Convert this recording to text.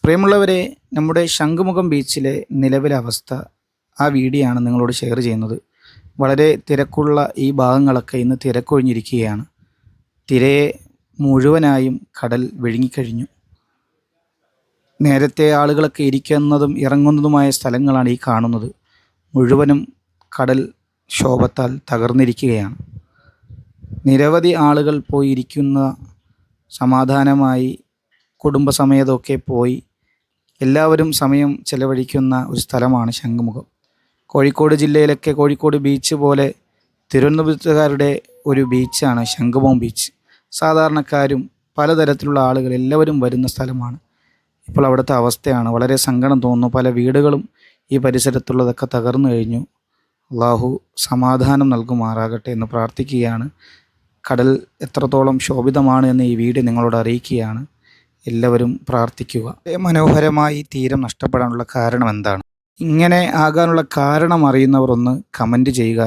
പ്രിയമുള്ളവരെ, നമ്മുടെ ശംഖുമുഖം ബീച്ചിലെ നിലവിലെ അവസ്ഥ ആ വീഡിയോ ആണ് നിങ്ങളോട് ഷെയർ ചെയ്യുന്നത്. വളരെ തിരക്കുള്ള ഈ ഭാഗങ്ങളൊക്കെ ഇന്ന് തിരക്കൊഴിഞ്ഞിരിക്കുകയാണ്. തിരയെ മുഴുവനായും കടൽ വിഴുങ്ങിക്കഴിഞ്ഞു. നേരത്തെ ആളുകളൊക്കെ ഇരിക്കുന്നതും ഇറങ്ങുന്നതുമായ സ്ഥലങ്ങളാണ് ഈ കാണുന്നത്. മുഴുവനും കടൽ ക്ഷോഭത്താൽ തകർന്നിരിക്കുകയാണ്. നിരവധി ആളുകൾ പോയി ഇരിക്കുന്ന, സമാധാനമായി കുടുംബസമേതമൊക്കെ പോയി എല്ലാവരും സമയം ചെലവഴിക്കുന്ന ഒരു സ്ഥലമാണ് ശംഖുമുഖം. കോഴിക്കോട് ജില്ലയിലൊക്കെ കോഴിക്കോട് ബീച്ച് പോലെ തിരുവനന്തപുരത്തുകാരുടെ ഒരു ബീച്ചാണ് ശംഖുമുഖം ബീച്ച്. സാധാരണക്കാരും പലതരത്തിലുള്ള ആളുകൾ എല്ലാവരും വരുന്ന സ്ഥലമാണ്. ഇപ്പോൾ അവിടുത്തെ അവസ്ഥയാണ് വളരെ സങ്കടം തോന്നുന്നു. പല വീടുകളും ഈ പരിസരത്തുള്ളതൊക്കെ തകർന്നു കഴിഞ്ഞു. അള്ളാഹു സമാധാനം നൽകുമാറാകട്ടെ എന്ന് പ്രാർത്ഥിക്കുകയാണ്. കടൽ എത്രത്തോളം ശോഭിതമാണ് എന്ന് ഈ വീഡിയോ നിങ്ങളോട് അറിയിക്കുകയാണ്. എല്ലാവരും പ്രാർത്ഥിക്കുക. മനോഹരമായി തീരം നഷ്ടപ്പെടാനുള്ള കാരണം എന്താണ്? ഇങ്ങനെ ആകാനുള്ള കാരണം അറിയുന്നവർ ഒന്ന് കമൻറ്റ് ചെയ്യുക.